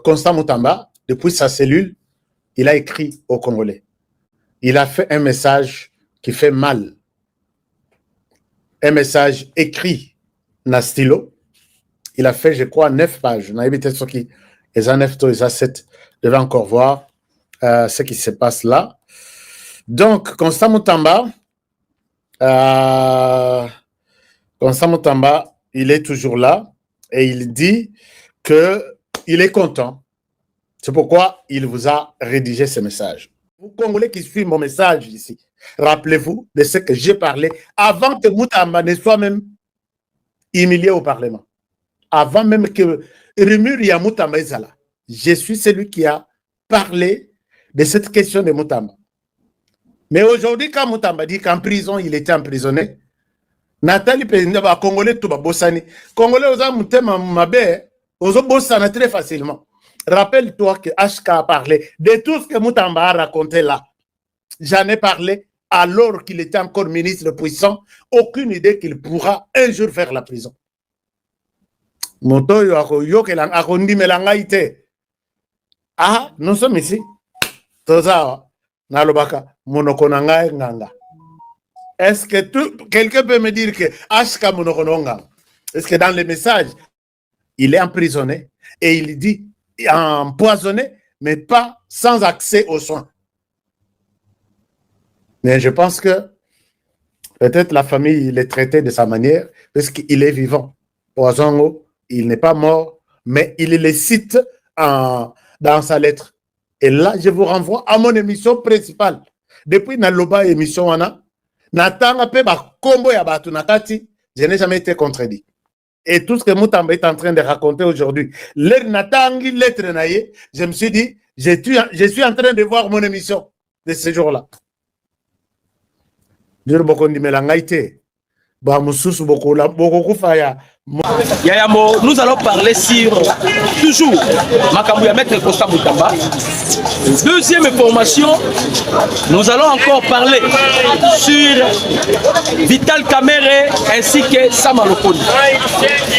Constant Moutamba, depuis sa cellule, il a écrit aux Congolais. Il a fait un message qui fait mal. Un message écrit dans stylo. Il a fait, je crois, 9 pages. On a évité ce qui les a 9, les a 7. Je vais encore voir ce qui se passe là. Donc, Constant Moutamba, il est toujours là et il dit qu'il est content. C'est pourquoi il vous a rédigé ce message. Vous Congolais qui suivez mon message ici, rappelez-vous de ce que j'ai parlé avant que Moutamba ne soit même humilié au Parlement. Avant même que Rumur Moutamba Ezala. Je suis celui qui a parlé de cette question de Moutamba. Mais aujourd'hui, quand Moutamba dit qu'en prison, il était emprisonné, Nathalie Pénaba, Congolais, tout Bossani. Congolais, aux Moutema Mabé, aux Bossana très facilement. Rappelle-toi que HK a parlé de tout ce que Moutamba a raconté là. J'en ai parlé alors qu'il était encore ministre puissant. Aucune idée qu'il pourra un jour faire la prison. Ah, nous sommes ici. Est-ce que quelqu'un peut me dire que HK Monokononga, est-ce que dans les messages, il est emprisonné et il dit empoisonné, mais pas sans accès aux soins. Mais je pense que peut-être la famille l'est traitée de sa manière, parce qu'il est vivant. Poisongo, il n'est pas mort, mais il le cite dans sa lettre. Et là, je vous renvoie à mon émission principale. Depuis Naloba émission, Natanga Peba Kombo Yabatu Nakati, je n'ai jamais été contredit. Et tout ce que Moutamba est en train de raconter aujourd'hui, je me suis dit, je suis en train de voir mon émission de ce jour-là. Nous allons parler sur toujours Makambouya Maître Constant Moutamba. Deuxième information, nous allons encore parler sur Vital Kamerhe ainsi que Sama Lokondi.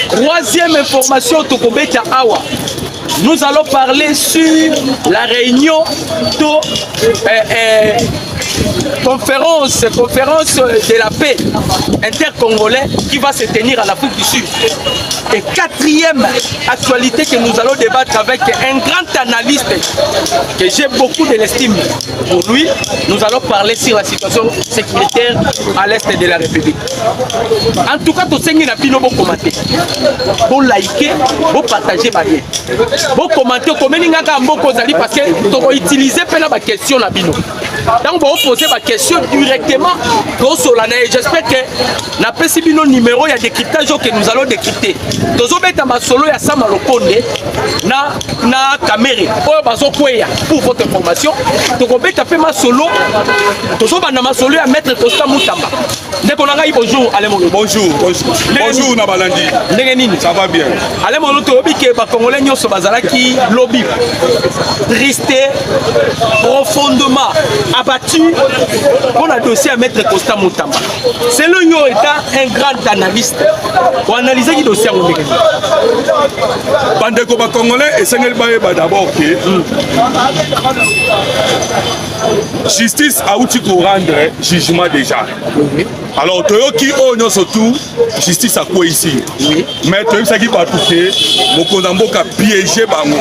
Troisième information, Tokobeta Awa. Nous allons parler sur la réunion conférence de la paix intercongolais qui va se tenir à l'Afrique du Sud. Et quatrième actualité que nous allons débattre avec un grand analyste que j'ai beaucoup de l'estime pour lui, nous allons parler sur la situation sécuritaire à l'est de la République. En tout cas, tout ce qui n'a pas de commenter, vous liker, vous partager ma vie. Vous commentez, parce que vous utilisez la question. Donc vous posez ma question directement j'espère que na pesi bino numéro ya décryptage que nous allons décrypter. Tozo beta masolo ya Sama Lokonde na Kamerhe oyo bazo kweya pour votre information. Tozo beta pe masolo tozo bana masolo ya Maître Constant Moutamba. Ndeko na ngai bonjour Alemolo. Bonjour na balandi. Ndenge nini? Ça va bien. Alemolo to obi ke ba Congolais nyonso bazalaki lobby triste profondément abattu pour le dossier à Maître Constant Moutamba. C'est le Nyo étant un grand analyste pour analyser le dossier. Bandeko ba Congolais et Sengel Baeba d'abord que justice a outil pour rendre jugement déjà. Alors Toyoki Onyo surtout justice a quoi ici? Mais Toyoki Saki Batouke Mokonambo a piégé Bango.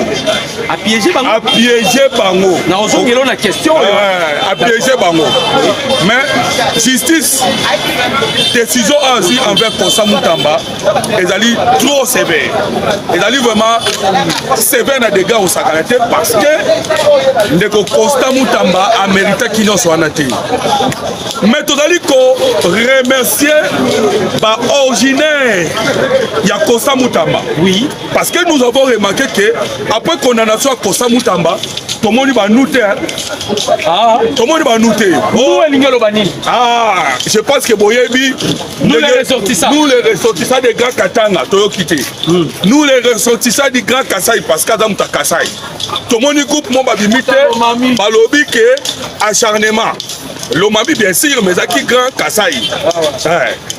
A piégé Bango? A piégé Bango. On a question. A piégé Bango. Mais justice décision aussi envers Constant Moutamba ils allaient trop sévère. Ils allaient vraiment sévère dans des gars au Sakanate parce que le Constant Moutamba a mérité qu'il n'en soit naté. Mais tout allait remercier par originaire il y a Constant Moutamba. Oui. Parce que nous avons remarqué que après condamnation à Constant Moutamba, tout le monde va noter. Ah, tout le monde va noter. Oh, je pense que Boyebi, nous les ressortissants des Grands Katanga, Toyo Kité. Nous les ressortissants du Grand Kassai, parce qu'Adam ta Kassai. Tout le monde groupe mon babimité, balobi que acharnement. Lomami bien sûr mais ça qui grand Kasai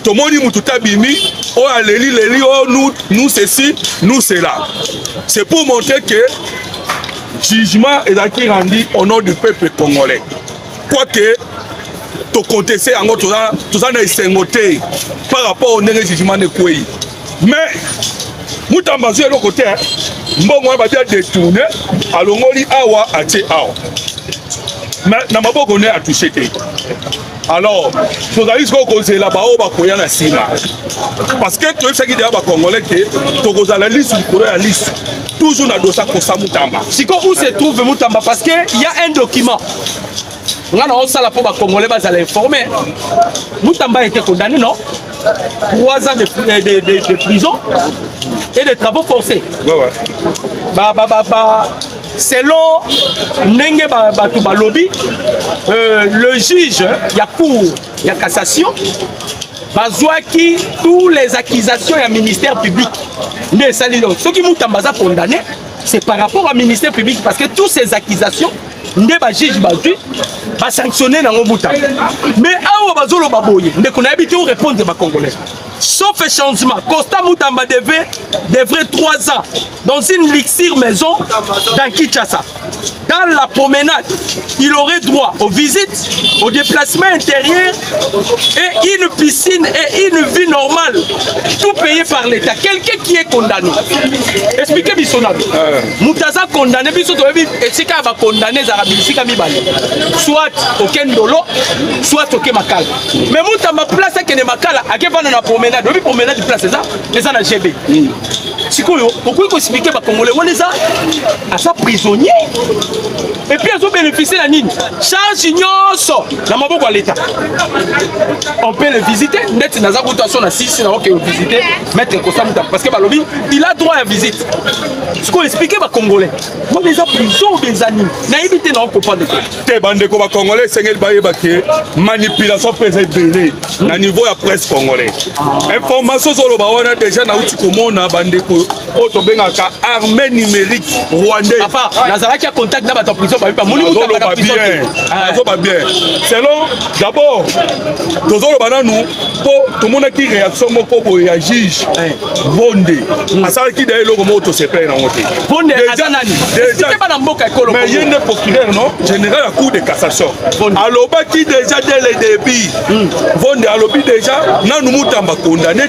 tout le monde dit mututa bimi oh aleli oh nous ceci nous cela c'est pour montrer que jugement est acquis rendu au nom du peuple congolais quoique to contester encore tout ça n'est sengoté par rapport au jugement de quoi mais Mutamba sur le côté mbongo ba dia détourner alongoli awa atie awa mais na maboko ne a touché té alors nous allons se causer là-bas au bakoya na sima parce que tout ce qui est ba congolais que to koza la liste pour la liste toujours na dosa ko sa Mutamba siko où se trouve Mutamba parce que il y a un document on sala pour ba congolais ba aller informer Mutamba a été condamné non 3 ans de prison et de travaux forcés. Selon Nenge Balobi, le juge, il y a cour, il y a cassation, qui tous les accusations et ministère public. Ce qui Mutamba a condamné, c'est par rapport au ministère public parce que toutes ces accusations, le juge va sanctionner dans le Mutamba. Mais on a habitué à répondre aux Congolais. Sauf changement, Costa Mutamba devrait 3 ans dans une lixire maison dans Kinshasa. Dans la promenade, il aurait droit aux visites, aux déplacements intérieurs et une piscine et une vie normale. Tout payé par l'État. Quelqu'un qui est condamné. Expliquez Bissonab. Moutaza condamné, et si va condamné, soit au Kendolo, soit au Kemakala. Mais Mutamba place que Makala, à quel la promenade, depuis promenade de place, c'est ça la GB. Pourquoi il expliquer les Congolais, on est à sa prisonnier. Et puis ils ont bénéficié de la ligne. Charge ignoso dans ma boîte à l'État. On peut le visiter. Net dans la rotation à 6, on peut visiter. Mettre Costa Mutamba parce que Balobi, il a droit à visite. Ce qu'on expliquait aux Congolais. Moi les prison des animaux. N'a évité non comprendre. Te bande ko ba Congolais sengel baye baké manipulation présidentielle na niveau ya presse congolais. Information sur le bawana déjà na uti komona bande ko otobengaka armée numérique rwandais. Papa, Nazara qui a contact dans la prison ba bien. Selon d'abord tozolo bananu po tout monde qui réaction moko bo ya juge Bonde. Asala ki d'ailleurs le moto se plaît na moté. Bonde azanani. C'était pas dans mboka ekolo. Mais il y a un procureur non général à cour de cassation. Aloba qui déjà dès le début. Bonde alobi déjà nanu Mutamba condamné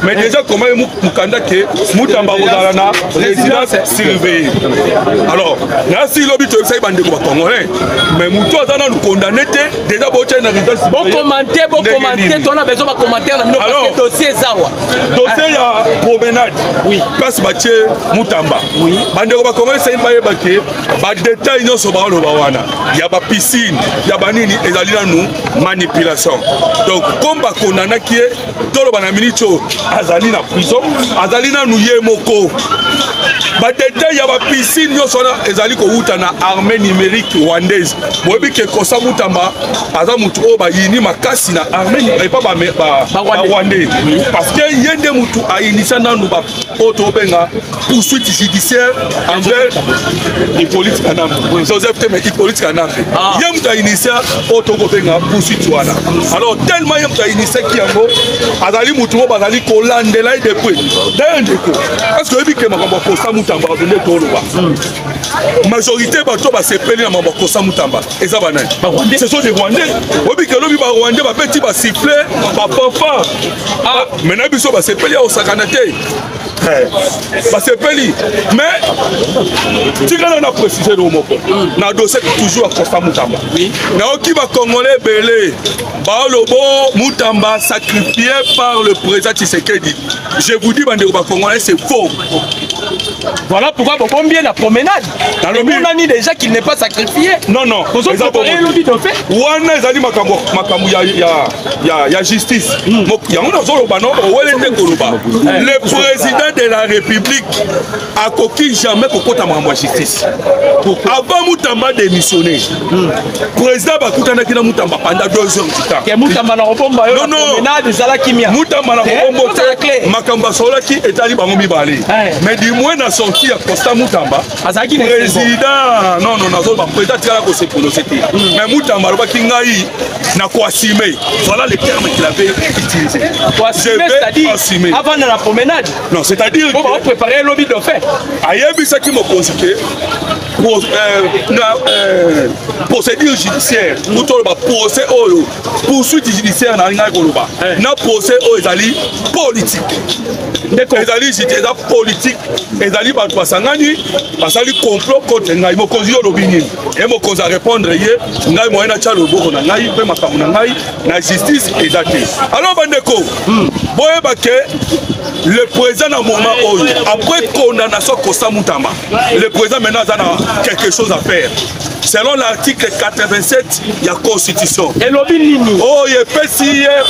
mais déjà comment mukanda que Mutamba ozalana résidence surveillée. Alors, là si l'objet de ça bande ko congolais mais muto azana nous condamné déjà boche na résidence. Bon commenter, on a besoin de commentaire dans notre dossier Zawa. Dossier ya promenade. Oui. Place Mathieu Mutamba. Oui. Bande ko congolais c'est baye baké ba détail non so ba lo bawana. Il y a ba piscine, il y a ba nini ezali na nous manipulation. Donc comme ba condamné qui est tolo bana minito azali na prison, azali na nous yemoko. Ba détail ya ba piscine yo sona ezali ko uta na armée numérique rwandaise. Bobi ke Kosa Mutamba aza mutu o ba yini makasi na armée et pas ba rwandais parce que yende mutu a initié na nous ba auto benga poursuite judiciaire envers Hippolyte Kanambe. Joseph Teme Hippolyte Kanambe. Yem ta initié auto benga poursuite wana. Alors tellement yem ta initié ki yango azali mutu o bazali ko landela depuis. D'ailleurs ndeko. Est-ce que ebi ke makambo Kosa Mutamba azonde toloba. Majorité bato ba sepeli na makambo Kosa Mutamba. Eza banani. Ce sont des Rwandais. Obi ke lobi ba Rwandais ba petit ba siffler, ba papa. Ah, maintenant biso ba sepeli au sakanate. Ba sepeli. Mais tu on a précisé le mot. Na dossier toujours à Kosa Mutamba. Na oki ba Congolais belé. Ba lobo Mutamba sacrifié par le président Tshisekedi. Je vous dis bande ba Congolais c'est faux. Voilà pourquoi bon bien la promenade. Dans le monde on a dit déjà qu'il n'est pas sacrifié. Non non. Wana ezali makambo ya justice. Ya on azolo bano owelende koluba. Le président de la République a coquille jamais kokota makambo ya justice. Avant Mutamba démissionner. Président bakutana kina Mutamba pendant 2 heures du temps. Que Mutamba na robomba yo promenade ezala kimia. Mutamba na robomba makambo solaki etali bango mibale. Mais du moins na sorti ya Costa Mutamba président non président tika ko se prononcer mais Mutamba alobaki ngai na ko assumer voilà le terme qu'il avait utilisé c'est-à-dire avant la promenade non c'est-à-dire on va préparer le lobby de fait ayebisaki mokonzi te procédure judiciaire mutoba procès oyo poursuite judiciaire na ngai koloba na procès oyo ezali politique ezali eza politique ezali bato basangani basali complot contre ngai mokonzi yo lobi nini ye mokonzi a répondre ye ngai moyen na tia loboko na ngai mpe makambo na ngai na justice eza te alors bandeko boyeba ke le président na moment oyo après condamnation Costa Mutamba le président maintenant a quelque chose à faire selon l'article 87 de la Constitution. Et l'obinini. Oh, il y a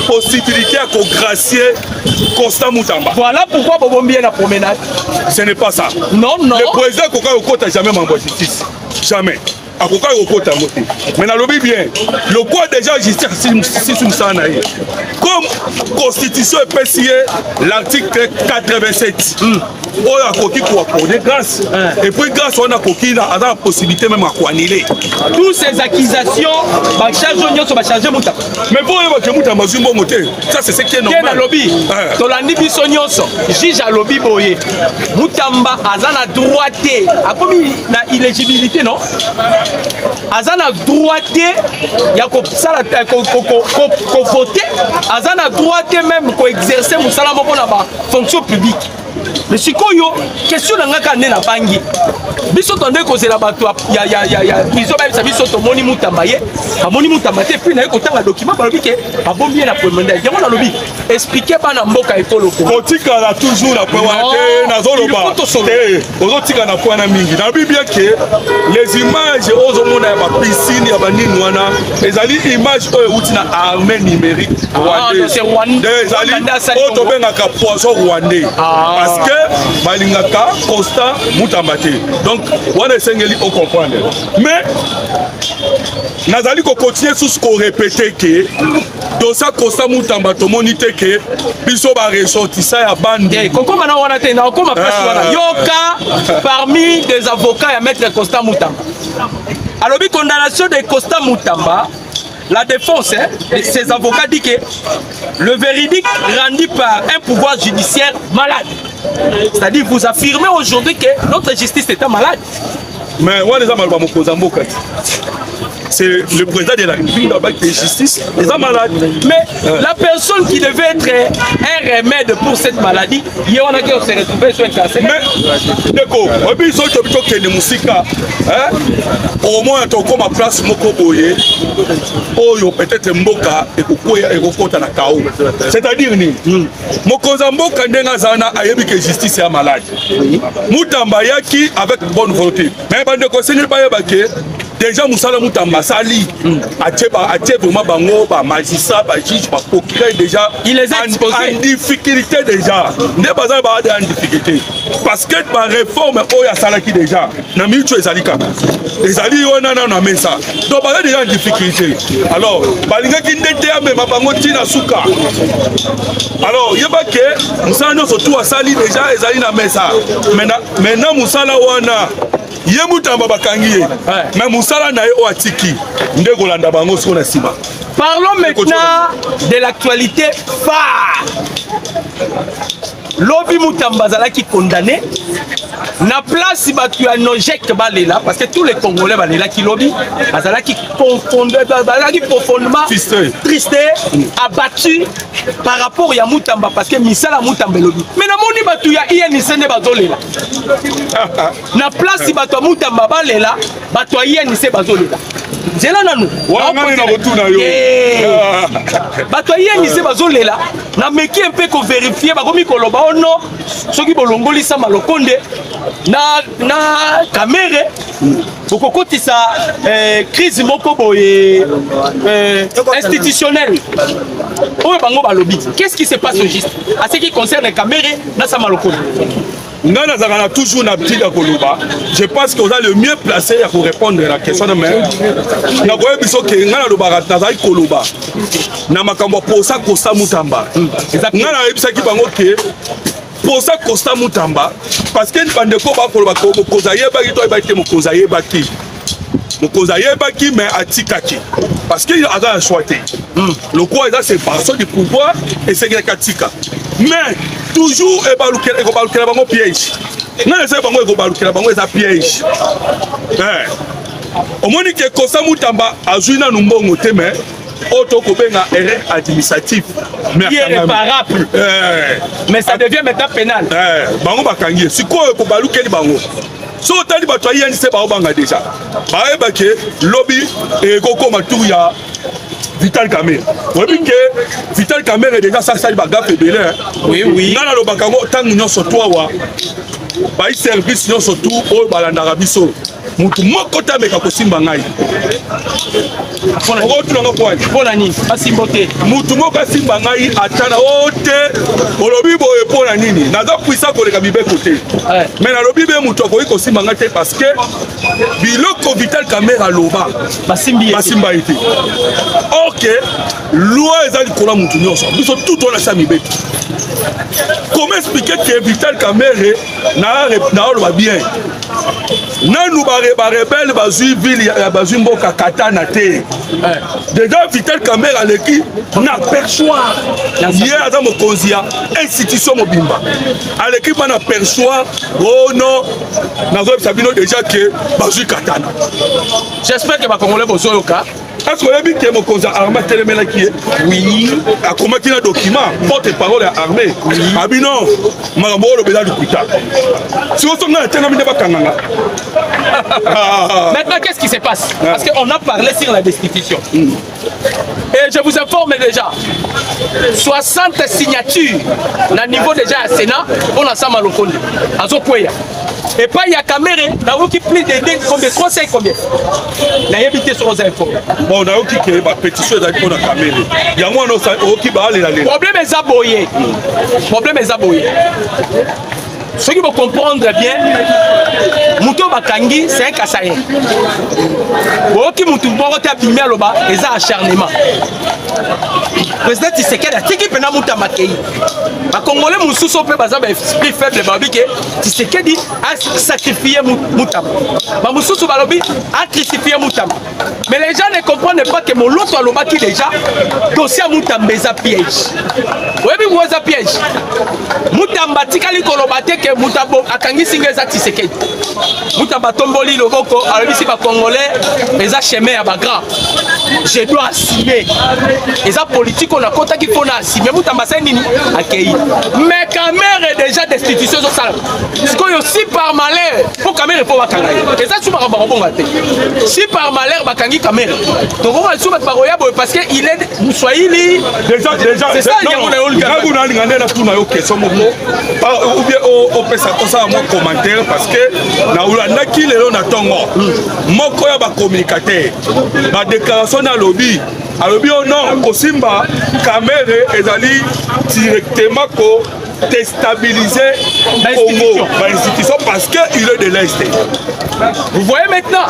possibilité de gracier Costa Mutamba. Voilà pourquoi vous bien la promenade. Ce n'est pas ça. Non. Le président Koka n'a jamais membre de justice. Jamais. Mais dans le bien, le quoi déjà justice comme constitution est précisée l'article 87. On a coquille pour accorder grâce. Et puis grâce on a coquille a la possibilité même à quoi annuler. Toutes ces accusations, va changer Mutamba. Mais pour que Mutamba soit bon moté, ça c'est ce qui est normal. Dans le lobby, dans la nibisonioso, juge à lobby boye. Mutamba azana droité. A commis la illégibilité non? Azana droité, il y a qu'on voter. Azana droité même qu'on exercer mon salaire pour la fonction publique. Mais si koyo question na ngaka ne na bangi biso tonde ko c'est la bato ya prison ba biso to moni Mutamba ye amoni Mutamba te puis na ko tanga document ba lobike abombi na promenade yango na lobi expliquer ba na mboka ekolo ko kotika la toujours la pointe na zoloba ozotika na point na mingi na bibia ke les images ozomona ya ba piscine ya banini wana ezali image oyo uti na armée numérique rwandais ezali oto bengaka poisson rwandais parce que balingaka Costa Mutamba te donc wana esengeli o comprendre mais nazali ko continuer sous ko répéter que dans ça Costa Mutamba to monite que biso ba ressortissa ya bande koko mana wana te na koma presse wana yoka parmi des avocats ya maître Costa Mutamba alors bi condamnation de Costa Mutamba. La défense, ses avocats disent que le véridique rendu par un pouvoir judiciaire malade. C'est-à-dire vous affirmez aujourd'hui que notre justice est malade. Mais c'est le président de la République de justice, les malades. Mais la personne qui devait être un remède pour cette maladie, il y en a qui se retrouvé sur un cancer. Mais, d'accord, au moins, on a ma place, peut-être Mboka et Kokota na Kao. C'est-à-dire, Mokoza Mboka Ndengazana a eu que justice est malade. Mutamba Yaki avec bonne volonté. Mais bande conseiller pas yabaké. Déjà Moussala Mutamba sali a vraiment bango ba magistrat ba juge ba procureur déjà il les a exposés en difficulté déjà ne pas en difficulté parce que par réforme oya salaki déjà na mitu ezalika ezali ona na mesa donc ba déjà en difficulté alors balinga ki ndete ya mema bango tina suka alors yeba ke Moussala no surtout asali déjà ezali na mesa maintenant Moussala wana ye Mutamba bakangi ye mais Moussala na ye o atiki nde kolanda bango siko na sima. Parlons maintenant de l'actualité phare. Lobby Mutamba zalaki condamné na place batu ya nojek balela parce que tous les Congolais balela ki lobby azalaki profondément triste abattu par rapport à Mutamba parce que misala Mutamba lobby mais na moni batu ya INC ne bazolela na place batu Mutamba balela batu ya INC bazolela zela nanu batu ya INC bazolela na meki un peu ko vérifier bakomi koloba ono soki bolongoli sa malokonde na kamere okokotisa crise moko boye institutionnelle oyo bango balobi. Qu'est-ce qui se passe au juste à ce qui concerne kamere na sa malokonde? Ngana Zagana toujours na petit Koloba. Je pense qu'on a le mieux placé pour répondre à la question de mer. Na goye biso ke ngana lo barat na zai Koloba. Na makambo posa Costa Mutamba. Ngana yebisa ki bango ke posa Constant Mutamba parce que bandeko bakoloba ko mokonzi yebaki to yebaki mokonzi yebaki mais atikaki parce qu'il a un choix. Le quoi est c'est personne du pouvoir et c'est katika mais toujours et balukela bango piège non c'est bango e balukela bango ça piège au moins que Constant Mutamba azuina numbongo te mais auto kobenga erreur administrative irréparable mais ça devient maintenant pénal bango bakangi sikoyo ko balukeli bango so tali bato ayeni se bao banga déjà baeba ke lobby et kokoma tour ya Vital Kamerhe. Oui, que Vital Kamerhe est déjà ça baga fébélé. Oui. Nana lo bakango tangu nyonso toi wa. Ba service nyonso tout au balandara biso. Mutu moko tameka kosimba ngai. Pona nini? Basimbote. Mutu moko asimba ngai atana ote. Olobi boye pona nini? Naza puisa koleka bibe côté. Mais na lobi be mutu akoyi kosimba ngai te parce que biloko Vital Kamerhe loba. Basimba ite. Ok, loi est allée pour mutu nyonso. Biso tout on a ça mi bête. Comment expliquer que Vital Kamerhe na loba bien? Nanu ba rebelle bazui ville ya bazui mboka katana te. Déjà Vital Kamerhe aleki na perchoir. Hier aza mokonzi ya institution mobimba. Aleki ba na perchoir. Oh non, nazo sabino déjà que bazui katana. J'espère que ba congolais bozoyoka. Est-ce que vous avez vu que mon conseil armé télémène qui est? Oui. A comment qu'il a document, porte-parole armée. Ah bien non, Marabo le bédard du putain. Si vous sommes là, maintenant, qu'est-ce qui se passe? Parce qu'on a parlé sur la destitution. Et je vous informe déjà, 60 signatures au niveau déjà à Sénat, on a ça malokonde. À Zopoya. Et pas il y a caméra, là où qui plus de combien, 3 5 combien. La évité sur aux infos. Bon, là où qui est ma pétition pour la caméra. Il y a moi qui va aller là. Problème est aboyé. Problème est aboyé. Ceux qui vont comprendre bien, Mouto Bakangi, c'est un Kassaïen. Oki Moutou Borote a bimé à l'oba, et ça acharnement. Président Tshisekedi a tiki pena Mouta Makei. A Congolais Moussouso peut baser esprit faible babique. Tshisekedi a sacrifié Moutam. Ma Moussouso Balobi a crucifié Moutam. Mais les gens ne comprennent pas que mon lot à l'oba qui déjà, dossier Moutam beza piège. Oui, mais moi, ça piège. Moutam Batikali Kolobate. Moutabo akangi singeza Tshisekedi Moutaba tomboli loboko alobisi ba congolais eza chemin ya ba grand je dois assumer eza politique on a kota ki fona assumer Moutamba c'est nini akei mais Kamerhe est déjà destitution zo sala parce que si par malheur pour Kamerhe faut bakanga eza suma ka bonga te si par malheur bakangi Kamerhe to ko ba suma ba roya parce que il est Mswahili déjà c'est ça yango na olga nguna ngane na tuna yo question moko ou bien au pesa kosa mo commentaire parce que na ulandaki lelo na tongo moko ya ba communicateur ba déclaration na lobby alobi non kosimba Kamerhe ezali directement ko déstabiliser Congo l'institution parce que il est de l'Est. Vous voyez maintenant,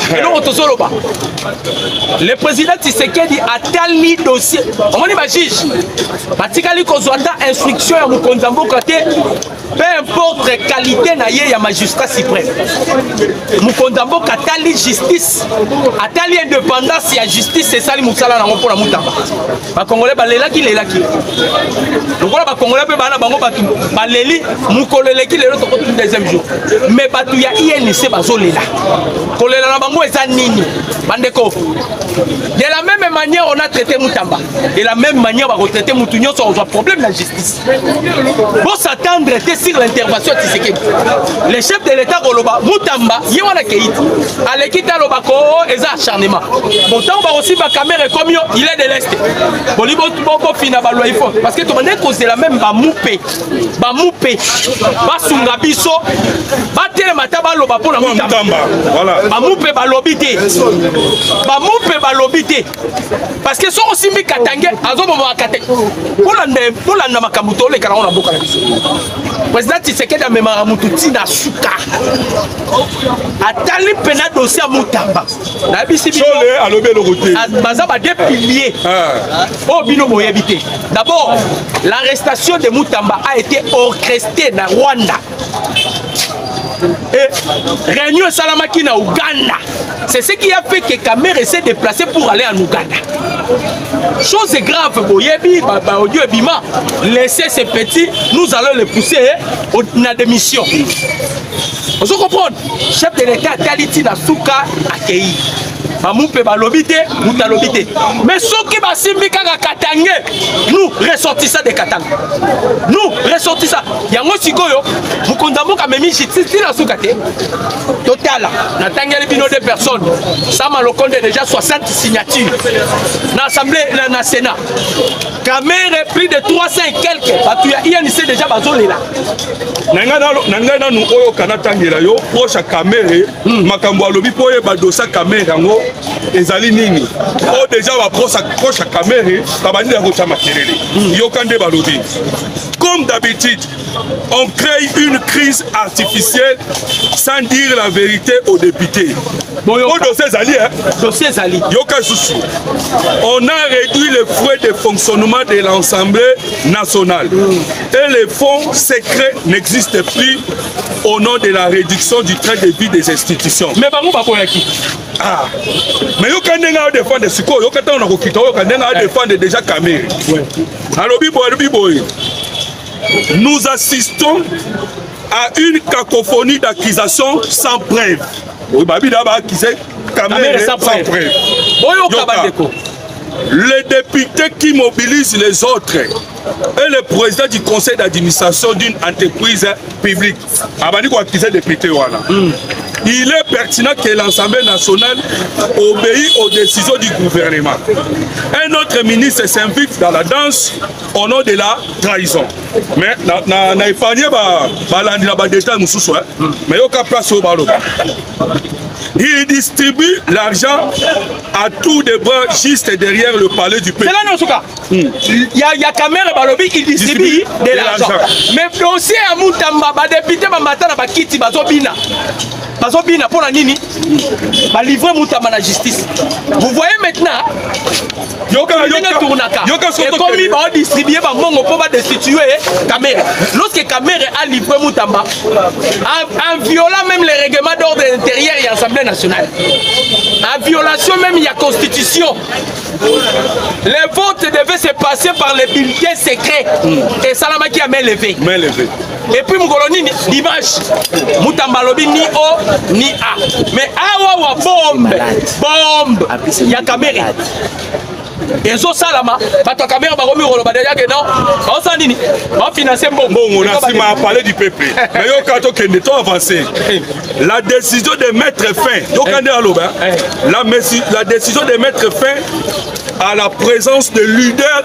le président Tshisekedi a tel dossier. On dit ma juge, Batikali Kozwata instruction à Mukonzambo côté, peu importe qualité naïe ya magistrat suprême. Mukonzambo katali justice, atali indépendance ya justice c'est ça li musala na ngopona mutamba. Ba Congolais balela ki lela ki. Donc voilà ba Congolais pe bana bango batu baleli mukolele ki lelo toko deuxième jour. Mais batu ya INC bazolela. Kolela na bango eza nini bandeko. De la même manière on a traité Mutamba. De la même manière on va traiter Moutounio sur un problème de la justice. Pour s'attendre sur l'intervention de Tshisekedi. Le chef de l'État Goloba Mutamba Yewana Keït. Alekita Lobako eza acharnement. Pourtant on va aussi ba caméra comme yo, il est de l'Est. Bolibo Bobo fina ba loi il faut parce que tout le monde cause la même ba moupé. Ba moupé. Ba sunga biso. Ba tele mataba loba pour la Mutamba. Voilà. Ba moupé ba lobité. Ba moupé mpe balobi te parce que soko simbi katange azoboma kate polanda makambo tolekana ngo na mboka na biso président Tshisekedi amemaka mutu ntina suka atali mpena dossier ya Mutamba nayebisi baza ba deux piliers oyo bino boyebi te. D'abord l'arrestation de Mutamba a été orchestrée na Rwanda et réunion salamaki na Ouganda. C'est ce qui a fait que Kamere s'est déplacé pour aller en Ouganda. Chose grave, boyebi, audio ebima, laissez ces petits, nous allons les pousser à démission. Vous comprenez? Chef de l'État Taliti na Souka accueilli. Mamoupe balobité, moutalobité. Mais ceux qui basimbi kaka Katangé, nous ressortissons de Katanga. Nous ressortissons. Yango sikoyo, vous condamnez comme Michi, c'est la soukate. Total, Natanga les bino de personnes. Ça m'a le compte déjà 60 signatures. Dans l'Assemblée, dans le Sénat. Kamere plus de 300 et quelques. Parce qu'il y a INC déjà bazolé là. Nangana nous oyo kanatangela yo proche Kamere makambo alobi poye badosa Kamere ngo ezali nini o déjà ba proche Kamere babandi ya kocha makelele yo kande balobi comme d'habitude on crée une crise artificielle sans dire la vérité aux députés. Bon, dossier Zali, dossier Zali. On a réduit les frais de fonctionnement de l'Assemblée nationale. Et les fonds secrets n'existent plus au nom de la réduction du train de vie des institutions. Mais pas qui? Ah, mais yo quand on défendre Siko, yo quand on a quitté, yo quand on a défendre déjà Kamere. Alors biboy. Nous assistons à une cacophonie d'accusations sans preuve. Oui, Babi d'abord qui c'est Kamere sans preuve. Les députés qui mobilisent les autres et le président du conseil d'administration d'une entreprise publique. Il est pertinent que l'Assemblée nationale obéisse aux décisions du gouvernement. Un autre ministre s'invite dans la danse au nom de la trahison. Mais il distribue l'argent à tout de bras juste derrière le palais du pays. Il y a Kamere Balobi qui distribue de l'argent. Mais aussi à Mutamba, député Matana Bakiti Bazobina. Bazobina pour la Nini, va livrer Mutamba la justice. Vous voyez maintenant, et comme il va distribuer, on va destituer Kamere. Lorsque Kamere a livré Mutamba, en violant même les règlements d'ordre intérieur et l'Assemblée nationale, en violation même il y a constitution. Les votes devaient se passer par les bulletins secrets. Et Salamaki a main levée. Et puis Mugoloni, dimanche, Mutamba lobi ni O ni A. Mais awa bombe, il y a Kamere. Et so salama, bato Kamere ba komi rolo ba déjà que non, ba osandini, ba financer bon. On a si m'a parlé du PP. Mais yo kato kende to avancer. La décision de mettre fin, yo kande aloba. La décision de mettre fin à la présence de leaders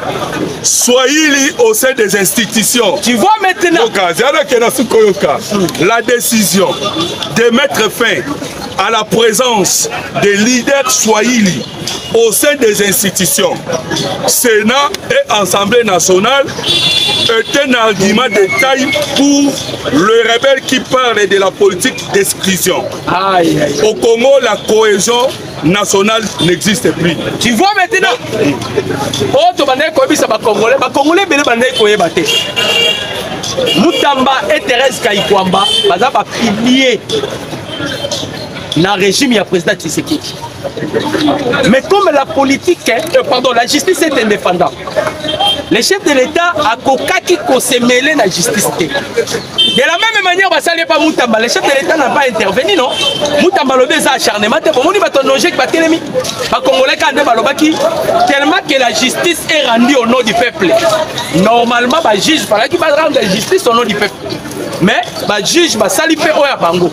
Swahili au sein des institutions. Tu vois maintenant la décision de mettre fin à la présence des leaders Swahili au sein des institutions, Sénat et Assemblée nationale, est un argument de taille pour le rebelle qui parle de la politique d'exclusion. Au Congo, la cohésion nationale n'existe plus. Tu vois maintenant, Mutamba et Thérèse Kayikwamba, pilier dans le régime, il y a président Tshisekedi. Mais comme la politique, la justice est indépendante, le chef de l'État a kokaki ko se mêler la justice. De la même manière, le chef de l'État n'a pas intervenu, non? Mutamba lobé ça acharnement, tellement que la justice est rendue au nom du peuple. Normalement, le juge qui va rendre la justice au nom du peuple. Mais le juge va saliper au Bango.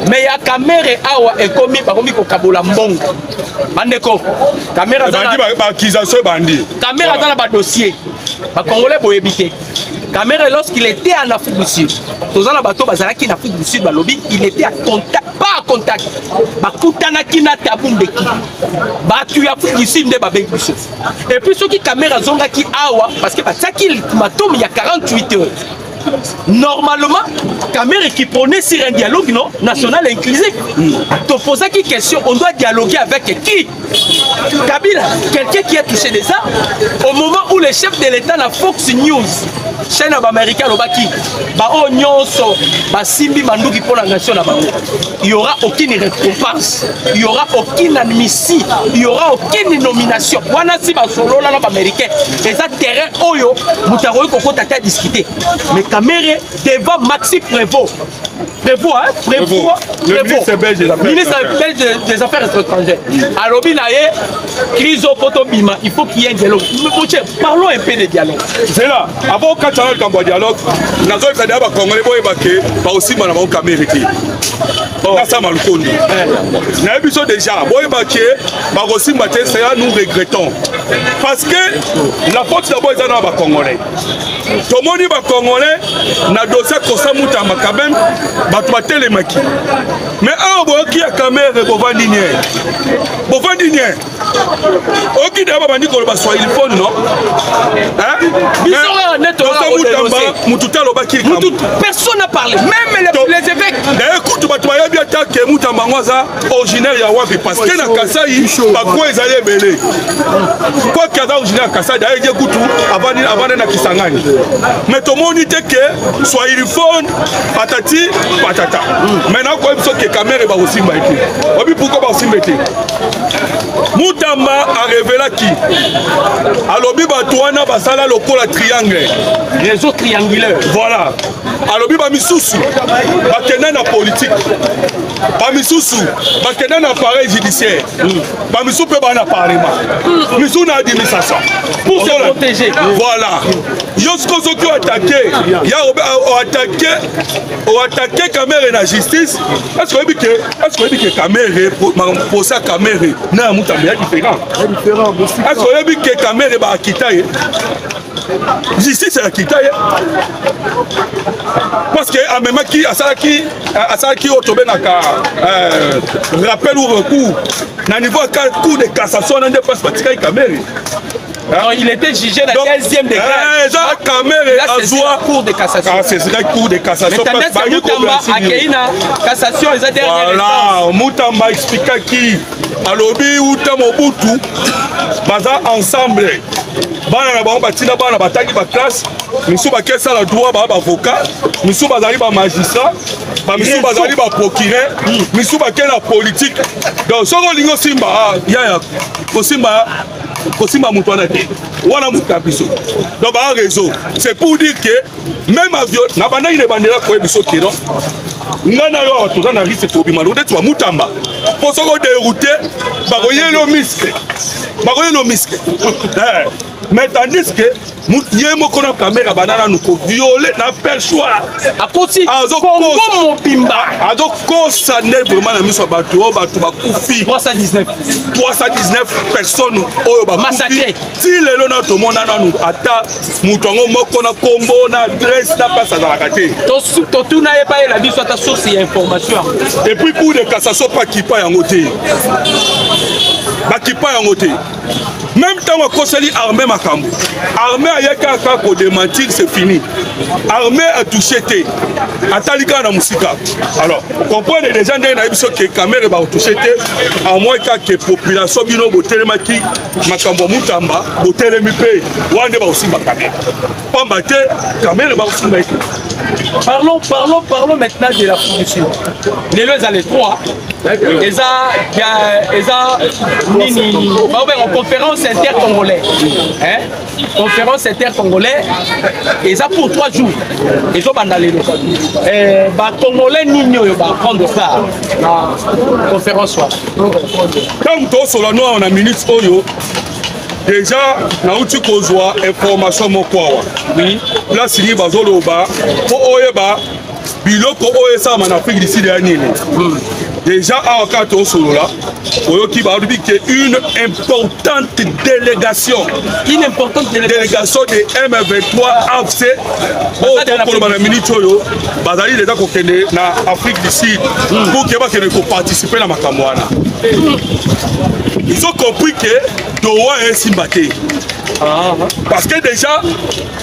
Mais il y a Kamere awa et commis par Kabola Mbongo. Bandeko, Kamera dans le dossier. Les Congolais pour éviter. Kamere, lorsqu'il était en Afrique du Sud, tous les bateaux en Afrique du Sud, il était pas à contact bakutanaki na Tabumbeki batu ya Afrique du Sud nde babengi biso et puis soki caméra zongaki awa parce que batiaki ultimatum il y a 48 heures. Normalement, Caméra qui prenait sur un dialogue non, national inclusif. Te poser qui question, on doit dialoguer avec qui? Kabila, quelqu'un qui a touché de ça, au moment où le chef de l'État na Fox News, chaîne américaine au Baki, Simbi Mandouki pour la nation là-bas, il n'y aura aucune récompense, il n'y aura aucune admission, il n'y aura aucune nomination. Voilà si solo là américain, et ça terrain oyo, Moutaroy Koko Tata discuter. Mais Caméra devant Maxi Prévost. Prévost, hein? Prévost. Le ministre belge des Affaires étrangères. Alors, crise au Potobima, il faut qu'il y ait un dialogue. Parlons un peu de dialogue. C'est là. Avant quand on a un dialogue, nous avons fait des Congolais qui aussi dans la Caméra. Ça m'a le connu. Nous avons déjà, nous regrettons. Parce que la faute d'abord est dans les Congolais. Tout le monde est Congolais, na dossier Kosa Moutamba quand même, battre les maquis. Mais un bois qui a Caméra Bovandinier. Bovandinier. Ok, d'abord, on dit qu'on va soit il faut, non? Hein? Personne n'a parlé, même les évêques. Écoute, tu bien que Moutamba originaire Yawabi parce que na Kasaï, pas quoi ils allaient mêler. Quoi qu'il y a originaire Kasaï, d'ailleurs, il y a Koutou avant de Kisangani. Mais tout le monde dit que soit il faut, patati, patata. Maintenant, quoi il faut que Caméra va aussi m'aider. Pourquoi va aussi m'aider? Moutamba a révélé qui? Alobi Batouana Basala lokola triangle. Réseau triangulaire. Voilà. Alobi Bamisusu. Bakena na politique. Bamisusu. Bakena na appareil judiciaire. Bamisusu peut pas na parlement. Misu na administration. Pour se protéger. Voilà. Yosko Zoko attaqué. Ya attaqué Caméra na justice. Est-ce que que Caméra pour ça Caméra na Moutamba différent. Est-ce que vous que Caméra va quitter? Justice c'est la quitter. Parce que à même qui à ça qui au tombé na rappel ou recours na niveau cour de cassation n'a pas pratiqué Caméra. Alors, il était jugé dans le 15e degré. Là, c'est la cour de cassation. Ah, c'est la cour de cassation. Mais tendance à Moutamba à Keïna, cassation, ils ont dernière instance. Voilà, Moutamba expliqua qui, à l'obi ou Tamobutu, baza ensemble. Bana na bango batina bana bataki ba classe, misu ba kesa la droit ba avocat, misu bazali ba magistrat, ba misu bazali ba procureur, misu ba kena politique. Donc soko lingo simba ya Kosimba Moutouana te. Wana Mouta biso. Donc ba réseau. C'est pour dire que même avion na banda ile bandela ko biso ke non. Ngana yo atoza na risque to bima ndo tu Moutamba. Pour soko dérouter ba koyelo miske. Ba koyelo miske. Mais tandis que Yemo kona Caméra banana nous violer na perchoir. A côté Congo Mopimba. Ado kosa ne vraiment na miso batu ba kufi. 319 personnes oyo ba massacré. Si lelo na to mona na nous ata mutongo moko na kombo na adresse na pasa za bakate. To tuna e pa la biso ta source d'information. Et puis pour de cassation pas qui pas yango te. Ba qui pas yango te. Même temps on conseille armée makambo. Armée ayaka ko démentir c'est fini. Armée a touché té. Atalika na musika. Alors, vous comprenez déjà dans biso que Caméra va toucher té à moins que population bino botelema ki makambo Moutamba botelemi pe wande ba aussi Caméra. Pamba té Caméra va aussi mettre. Parlons maintenant de la production. Les lois les trois. Nini, en conférence intercongolaise. Conférence intercongolaise. Et ça pour 3 jours. Ils ont bandalé. Congolais Nini va prendre ça. La conférence. Comme toi, sur la noix, on a minute Oyo. Déjà, nous avons une information. Oui. Là, c'est une bazoloba. Pour Oyeba, biloko Oyesa en Afrique d'ici de Nini. déjà à Okato Solola, Oyoki Barubi qui est une importante délégation. Une importante délégation de M23 AFC. Oh, pour le Minitoyo, Bazali déjà qu'on connaît na Afrique du Sud pour qu'ils participer à Makamwana. Ils ont compris que Doha est Simbaté. Parce que déjà,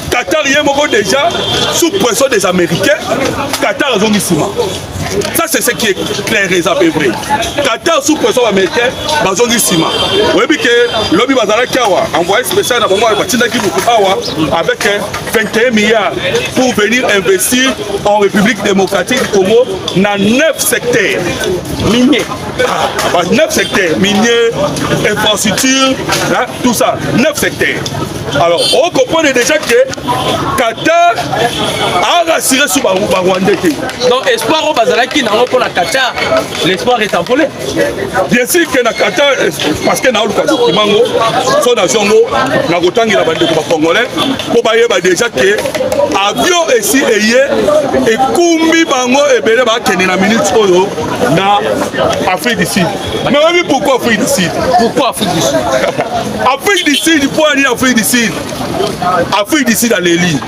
Qatar y est déjà sous pression des Américains. Qatar a zongi Sima. Ça c'est ce qui est clair et vrai. Qatar sous pression américaine, bazongi Sima. Vous voyez que lobby Bazala Kawa envoyé spécial avec 21 milliards pour venir investir en République démocratique du Congo dans 9 secteurs miniers. 9 secteurs miniers, infrastructures, hein, tout ça. 9 secteurs. Alors, on comprend déjà que Qatar a rassuré sur le Rwandais. Donc, espoir au Bazalaki, pour la Qatar, l'espoir est envolé. Bien sûr que na Qatar, parce que na Kimango, son nation, na Rotangi la bande de Congolais, pour bailler déjà que avion ici et Kumbi Bango et Bele ba kene na minute oyo na Afrique du Sud. Mais oui, pourquoi Afrique du Sud? Pourquoi Afrique du Sud? Afrique du Sud, il faut aller en Afrique du Sud. Afrique du Sud à l'élite.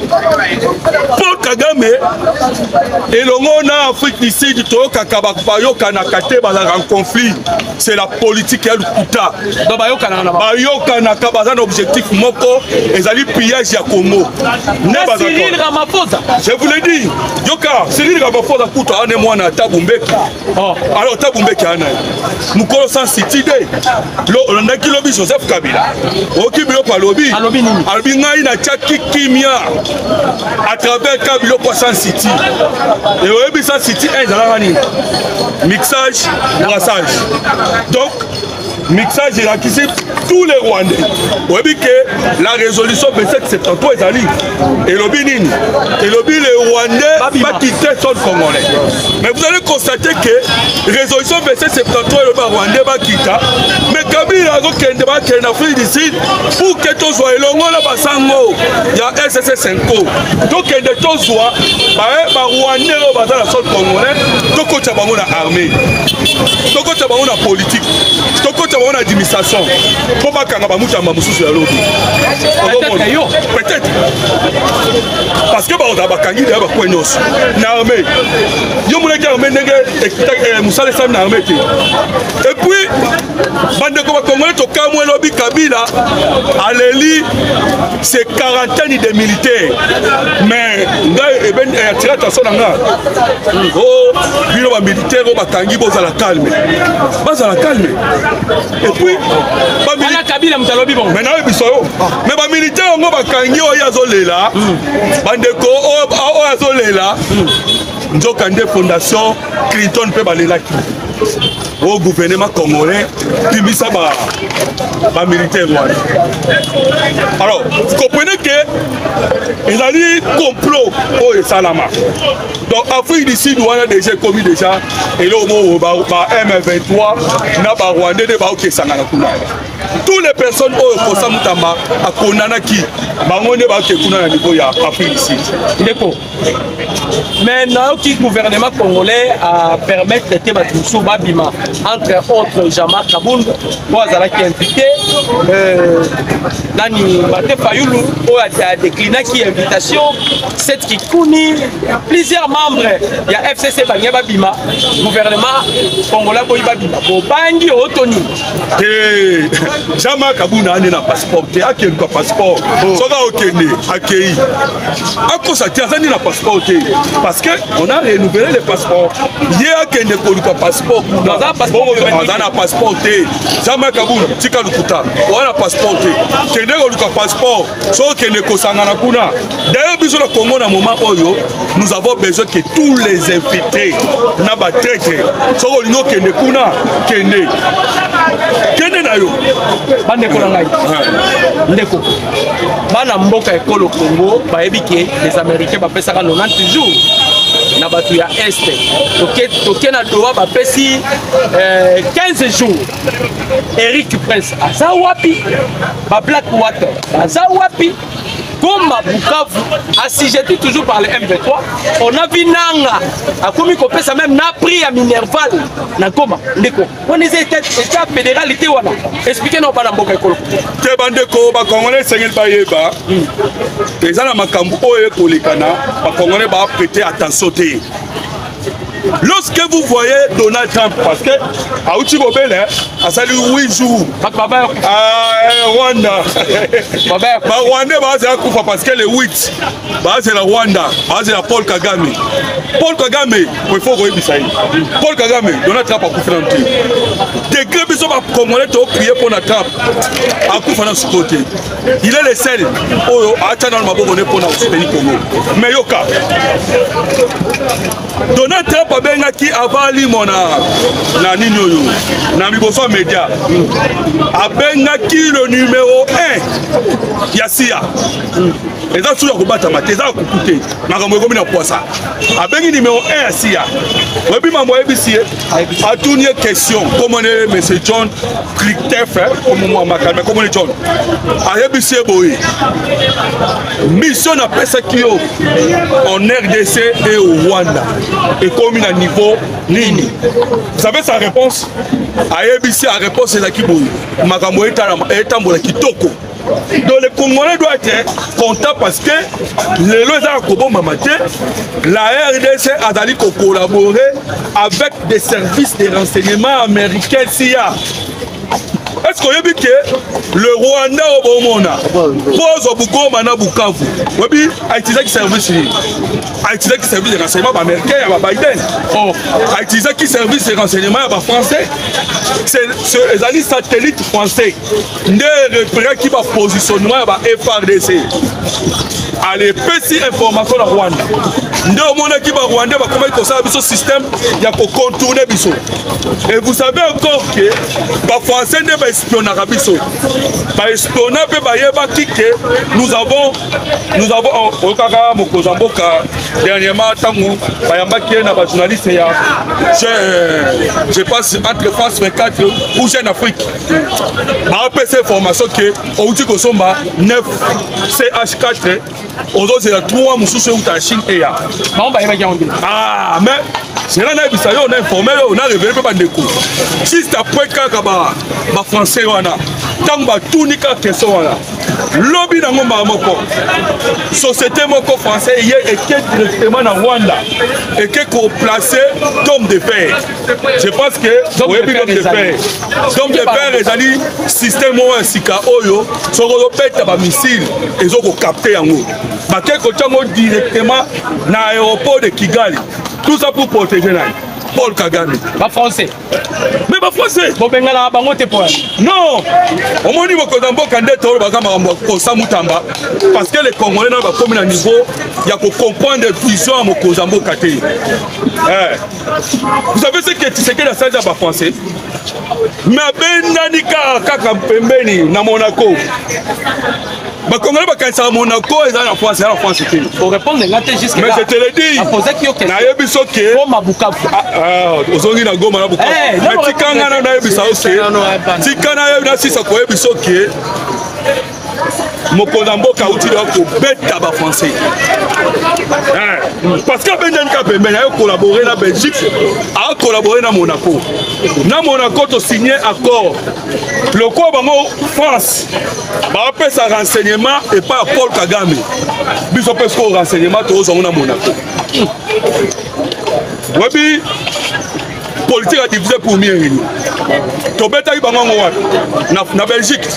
Paul Kagame et le na Afrique du Sud, Kakabakbayo Kanakate en conflit. C'est la politique qui a le kuta. Bayo Kanaka bazan objectif moko et ali pillage ya Congo. Cyril Ramaphosa. Je vous l'ai dit. Yoka, Cyril Ramaphosa kuta ane mwana Tabumbeki. Alors Tabumbeki ana. Mukolo sans city day. Lo ndaki lobi Joseph Kabila. Okibilo pa lobi. Albi ngai na tchaki kimia à travers Kabilo Poisson City. Et au Ebisa City, mixage, brassage. Donc, mixage et acquisition tous les Rwandais. Vous voyez que la résolution 2773 est allée. Et le Bénin, et le Rwandais va quitter son Congolais. Mais vous allez constater que la résolution 2773 le Rwandais va quitter. Mais Kabila a Afrique du Sud pour que tout soit longo la basango. Il y a SSS5. Donc il y a tout soit Rwandais va dans la sol Congolais. Donc il y a une armée. Donc il y a une politique. Donc il y a une administration. Comment quand on a peut-être parce que on a bakangi de bakwenyos na armée yo muleka armée ndenge musale sam na armée et puis bande ko bakongolais to kamwe lobi Kabila aleli c'est quarantaine de militaires mais ngai eben atira attention nga oh bino ba militaires o bakangi bozala calme et puis Bala Kabila mtalobi bon. Mais na biso mais ba militaire ngo bakangi oya zolela bandeko oya zolela nzoka nde fondation Clinton pe balelaki au gouvernement congolais bimisa ba militaire rwandais. Alors vous comprenez que ils allaient complot au Salama. Donc Afrique du Sud on a déjà commis déjà et là au moment ba M23 na ba Rwandais de ba okesanga na kuna. Toutes les personnes au Kosa Mutamba à Konanaki, Mangone Bakekuna à niveau ya Afrique ici. Maintenant, le gouvernement congolais a permis de Tebatoussou Babima, entre autres Jean-Marc Kabound, Boazala qui est invité, Nani Bate Fayoulou, a décliné qui invitation, cette qui connaît plusieurs membres, il y a FCC Banya Babima, gouvernement congolais Babima, Bobangi Otoni. Jean-Marc Kabound a un passeport, il a un passeport, Soga Okene, Akei. À cause de ça, il a un passeport. Parce qu'on a renouvelé les passeports. Il y a un passeport. Dans un passeport, on a un passeport. Jean-Marc Kabound, Tika Lukuta, on a un passeport. Il y a un passeport. Sauf qu'il y a un passeport. D'ailleurs, besoin de Congo, dans moment où nous avons besoin que tous les infiltrés n'ont pas traité. Sauf qu'il y a un passeport. Kende na yo bandeko na ngai ndeko bana mboka ekolo Congo bayebi ke les Américains bapesaka 90 jours na batu ya este toke na doa bapesi 15 jours. Eric Prince aza wapi ba Blackwater aza wapi Goma, Bukavu, assujetti toujours par le M23. On a vu Nanga, à Komi Kopesa même n'a pris à Minerval, na Goma, Ndeko. On est état fédéralité, voilà. Expliquez-nous pas la Mboka Ekolo. Tebandeko, ba Congolais, Sengel Bayeba, les gens à Makambu, Oye Kolikana, ba Congolais, ba prêter attention. Lorsque vous voyez Donald Trump, parce que à Outibobel, a salué 8 jours. Rwanda. Rwanda, parce que les 8, c'est la Rwanda, c'est la Paul Kagame. Paul Kagame, il faut que vous Paul Kagame, Donald Trump a coupé dans le truc. Des grèves, ils sont congolais qui ont prié pour Donald Trump. A coupé dans ce côté. Il est le seul. Oh, attends, on va pour soutenir Congo. Mais Yoka. Donald Trump a bien qui avali mon na ninoyo na miboso média a bien qui le numéro 1 Yasia et ça sur ko bata mateza ko kuté makambo ko mina poisa a bien numéro 1 Yasia webi mambo ebisi a tourner question comment monsieur John Cliktef comme moi makalme comment John a ebisi boy mission na pesa kio en RDC et au Rwanda et comme à niveau nini. Vous savez sa réponse? A ABC, la réponse est la Kiboui. Makambo est en Kitoko. Donc les Congolais doivent être contents parce que les lois la RDC a d'aller collaborer avec des services de renseignement américains SIA. Est-ce qu'on a vu que le Rwanda au Bomona pose au Bugoma na Bukavu, oui, a utilisé qui service de renseignement américain à Biden, a utilisé qui service de renseignement à français, c'est les satellites français, ne repère qui va positionnement à FRDC. Allez, petit information à Rwanda. Nous monde qui va Rwanda va comment il ça système il y a pour contourner biso. Et vous savez encore que les Français ne va espionner biso. Ba espionner pe ba yeba kike nous avons au kaka mokozamboka dernièrement tango ba yamba ki na ba journaliste ya je passe entre France 24 ou Jeune Afrique. Ba PC information que au dit ko somba 9 CH4 aux autres c'est la 3 mususu uta Chine et ya. Ah, mais c'est là on a informé, on a révélé pas de coups. Si c'est après que français, tant que tout n'est qu'à question, lobby dans mon moko, société moko français, il y a directement dans Rwanda et qui est placé d'hommes de fer. Je pense que oui, d'hommes de fer. D'hommes de fer, les alliés, système Sika Oyo, sont repétés par missile et ils ont capté en haut. Directement dans l'aéroport de Kigali. Tout ça pour protéger Paul Kagame. Pas français. Mais pas français. Non. Au moins, il parce que les Congolais n'ont pas comme un niveau, il y a pour comprendre des visions à Mokozambo Kate. Vous savez ce que c'est que la salle d'abord français? Mais Benanika Kakampembeni, na Monaco. Les Congolais sont à Monaco et en France, c'est en France. Pour répondre, mais je te l'ai dit. Ozongi na Goma na Bukavu. Mais tikanga na yebisa oke. Tikana yebisa sisa ko yebisa oke. Mokozamboka utile ko beta ba français. Parce que Benden Kapembe a collaboré na Belgique, a collaboré na Monaco. Na Monaco to signé accord. Le quoi bango France ba appeler sa renseignement et pas Paul Kagame. Biso parce que renseignement to zo na Monaco. Webi politique a divisé pour mieux. Tobeta Ibango na Belgique.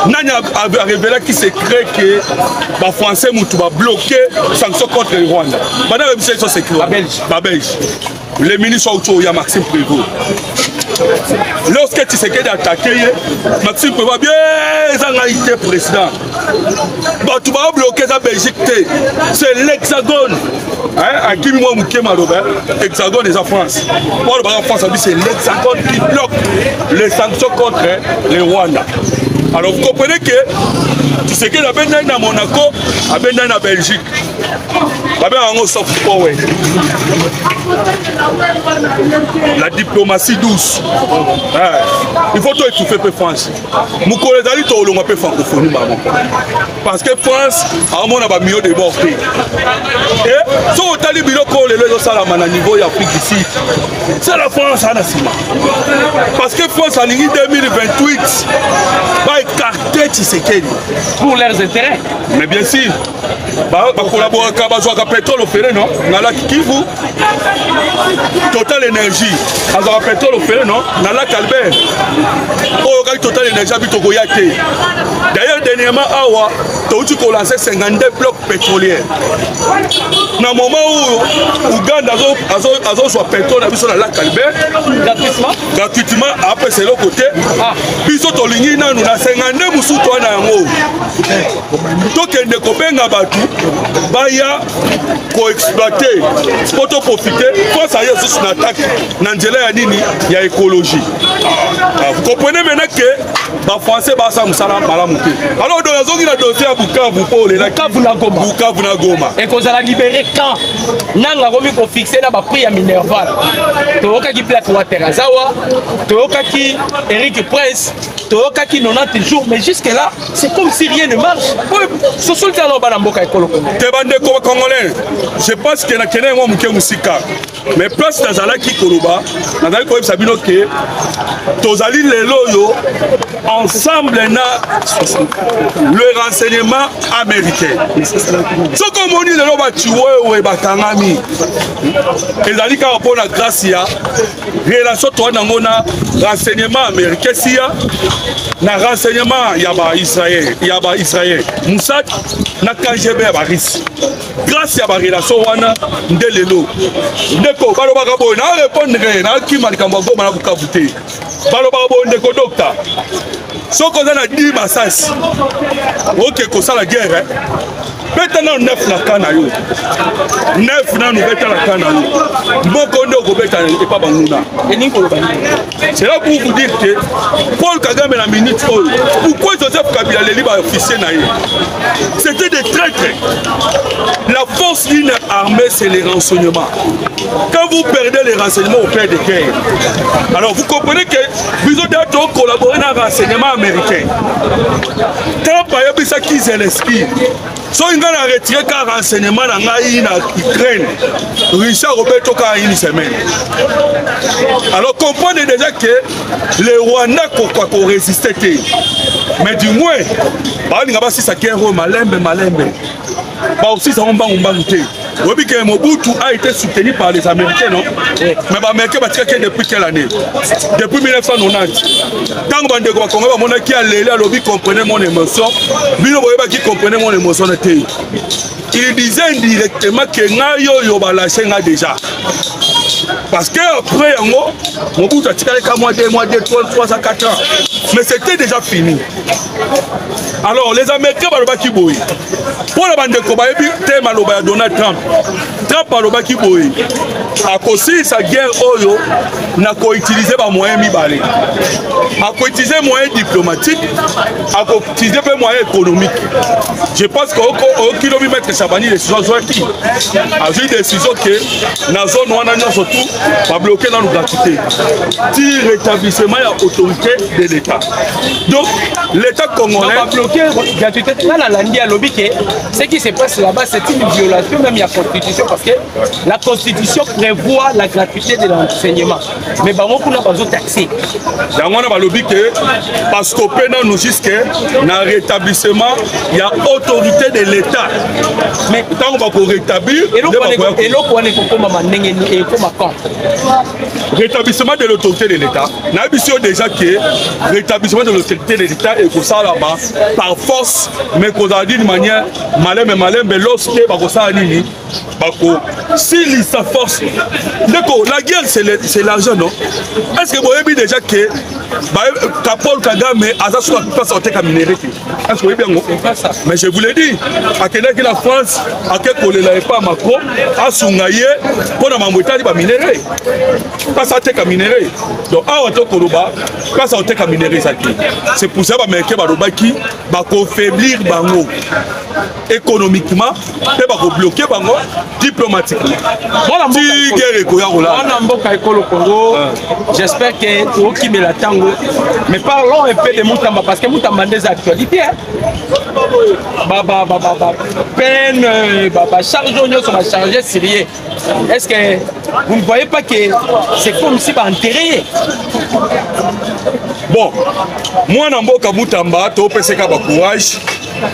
Nanya a révélé qu'il s'est créé que les Français ont bloqué les sanctions contre le Rwanda. Pendant que c'est secret. La Belgique. Les ministres sont il y a Maxime Prévost. Lorsque tu sais qu'il a attaqué, Maxime Prévost bien été président. Tu vas bloquer la Belgique. C'est l'Hexagone. À qui moi l'Hexagone et la France. Moi, la France, c'est l'Hexagone qui bloque les sanctions contre les Rwanda. Alors vous comprenez que tu sais qu'il y a bien dans Monaco, il y a bien dans Belgique. La diplomatie douce. il faut tout étouffer peu France. Mukolo ezali to olonga peu francophonie maman. Parce que France a mon aba mieux de bord. Et so otali biloko lelo zo sala na niveau ya Afrique ici. C'est la France à la cima. Parce que France en 2028 va écarter Tshisekedi pour leurs intérêts. Mais bien sûr, va collaborer avec le pétrole au ferré, non? Nala Kivu, Total Énergie, avec le pétrole au ferré, non? Nala Calbert, oh, Total Énergie habite au Goyate. D'ailleurs, dernièrement, Awa, tu as lancé 52 blocs pétroliers. Dans le moment où Ouganda a son pétrole, sur la lac Calbert, gratuitement, après c'est l'autre côté, puis ils ont ligné dans 52 moussous, toi, dans le donc il ne copains batu baya pour exploiter pour profiter quand ça y est sur une attaque n'angela ya nini ya écologie. Vous comprenez maintenant que les Français ba ça musala bala muté alors dans la zone la dossier à Bukavu pour les Bukavu na Goma et qu'on a libéré quand nanga komi ko fixer na ba prix ya Minerval toyoka ki plate water azawa toyoka ki Eric Prince toyoka ki 90 jours mais jusque là c'est comme si rien ne marche. Ce sont les Congolais. Je pense qu'il y a quelqu'un musika. Mais place Nazala qui Koloba, Nazala Koyeb Sabino que Tozali Leloyo ensemble le renseignement américain. Ce qu'on dit le Loba Tuwe ou Batangami. Et Zali Karapon la grâce ya relation toi n'angona renseignement américain sia na renseignement yaba Israël yaba Israël Mossad na KGB ya Baris grâce à la relation wana ndelelo ndeko baloba kabo na répondre na ki malikambo goma na bukavute baloba kabo ndeko docteur soko za na 10 masasi OK ko sala guerre Betana 9 na kana yo 9 na nous beta la kana yo mboko ndoko beta et pas banguna c'est là pour vous dire que Paul Kagame la minute pourquoi Joseph Kabila les libres officiers naïe c'était des traîtres. La force d'une armée c'est les renseignements. Quand vous perdez les renseignements au père de guerre, alors vous comprenez que vous avez collaboré dans le renseignement américain. Quand par exemple ça qui Zelensky so il a retiré car renseignement dans la Ukraine, Richard Roberto car une semaine. Alors comprenez déjà que les Rwandais ont résisté. Mais du moins, il y a si ça guerre malembe. Aussi ça on va oui, que Mobutu a été soutenu par les Américains, non? Mais les Américains ont depuis quelle année? Depuis 1990. Tant que les Congolais qui a l'air lobby comprenait mon émotion, qui comprenait mon émotion. Il disait indirectement que Nayo va lâcher déjà. Parce que après, Mobutu a tiré qu'à moi 2 mois, 3 à 4 ans. Mais c'était déjà fini. Alors, les Américains vont qui bouillent. Pour la bande de combat, thème à Donald Trump. Trump va qui bouille. À cause de sa guerre, Oyo n'a qu'à utiliser des moyens mi-balés. À qu'à utiliser des moyens diplomatiques, à qu'à utiliser des moyens économiques. Je pense qu'au kilomètre Chabani, les décisions sont qui a vu des décisions que la zone où on a surtout va bloquer dans nos gratuités. Si rétablissement et autorité de l'État. Donc, l'État congolais va bloquer gratuité. Ce qui se passe là-bas, c'est une violation même de la Constitution parce que la Constitution prévoit la gratuité de l'enseignement. Mais on a besoin de taxer. On a lobby que parce qu'au pénal nous jusqu'à dans le rétablissement, il y a autorité de l'État. Mais tant qu'on va rétablir, rétablissement de l'autorité de l'État. Nous avons déjà que rétablissement de l'autorité de l'État est pour ça là-bas par force, mais qu'on a dit de manière malin, mais lorsque ça a dit, si sa force, la guerre c'est l'argent, non? Est-ce que vous avez déjà que Paul Kagame a sa place en terre à minérer? Est-ce que vous avez bien ça? Mais je vous l'ai dit, à quel que la France, à quel que l'État pas Macron, a Sungaye pour la Mamouetali va minérer. Pas ça terre à minérer. Donc, à Wato Koloba, pas ça terre à minérer. C'est pour ça que les Américains vont faiblir Bango. économiquement et bloquer bango diplomatiquement. Si guerre ekoya kola. On mboka ekolo Congo. J'espère que tout qui met la tango. Mais parlons un peu de Moutamba parce que Moutamba des actualités. Peine, charge on va charger sérieux. Est-ce que vous ne voyez pas que c'est comme si va enterrer? Bon, moi na mboka Moutamba to peseka ba courage.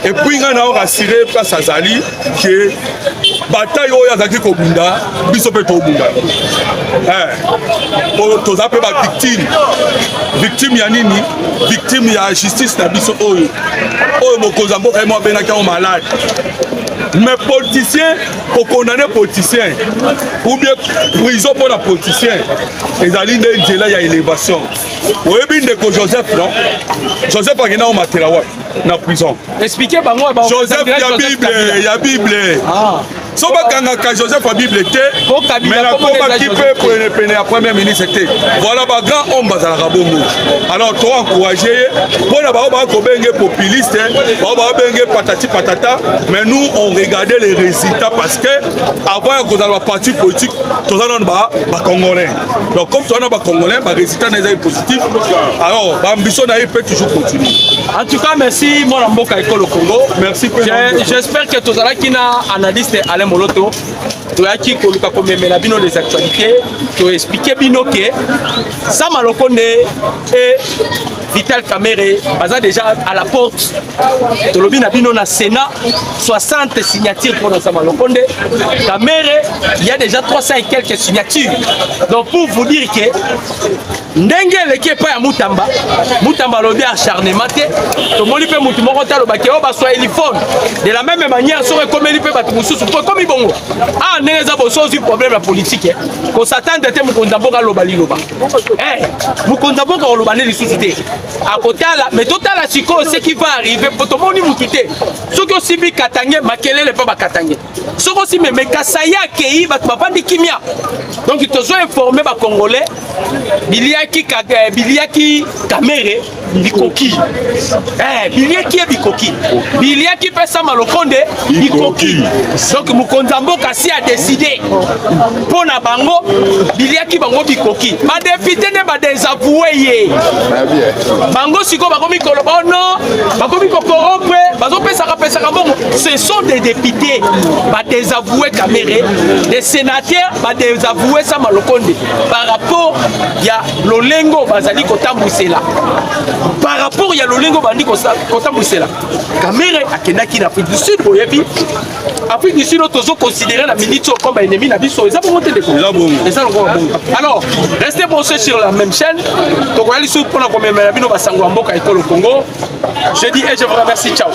Et puis, on a rassuré face à Zali que bataille oyo azaki kobunda biso pe tobunda. Toza pe ba victime ya nini? Victime ya justice na biso oyo. Oyo mokonzi mboka mo benaki o malade. Mais politiciens, pour condamner politiciens, ou bien prison pour la politicien, les alliés de là il y a élévation. Vous voyez bien que Joseph, non? Joseph a gagné au matériel dans la prison. Expliquez moi. Joseph, il y a Bible. Si on va Joseph a Bible, mais la combat qui peut pour la première ministre, voilà, grand homme à la Rabongo. Alors, toi encouragé, pour la populiste, patati patata, mais nous on regardait les résultats parce que avant qu'on a la partie politique, tout ça on va congolais. Donc comme on a pas congolais, les résultats n'est pas positif. Alors, l'ambition peut toujours continuer. En tout cas, merci mon amboka école au Congo. Merci. J'espère que tout ça qui n'a analyste Alain Moloto, tu as qui koluka comme bino les actualités, tu as expliqué bino que ça Malokonde et Vital Kamere, basa déjà à la porte. Tu l'as vu bino na Sénat, 60 signatures pour dans Malokonde. Kamere, il y a déjà 300 et quelques signatures. Donc pour vous dire que ndenge leki pa ya Moutamba lobi acharnement te to moni pe mutu moko talo bake o ba so téléphone de la même manière so comme il peut batu mususu pour comme ibongo ah ndenge za boso du problème la politique ko s'attendre te mukonda boka loba liloba mukonda boka loba ne lisusu te à côté là mais total la siko ce qui va arriver pour to moni mutu te ce que sibi katange makelele pa ba katange ce que si me kasaya kei batu bapandi kimia donc ils sont informés ba congolais Biliaki Kamere Bikoki. Biliaki Bikoki. Biliaki pesa Malokonde Bikoki. Donc Mukonzambo Kasi a décidé pour na bango Biliaki bango Bikoki. Ma député ne va désavouer. Bango siko bakomi koloba non, bakomi kokorompre, bazo pesa pesa bango. Ce sont des députés va désavouer Kamere, des sénateurs va désavouer ça Malokonde par rapport ya Lolengo bazali kotambusela. Par rapport ya Lolengo bandi kotambusela. Kamere akendaki na Afrique du Sud boyebi. Afrique du Sud tozo considérer la militaire comme ennemi na biso. Eza bonté de alors, restez branchés sur la même chaîne. Donc allez sur pour la commémoration bino basango mboka école au Congo. Je dis et je vous remercie. Ciao.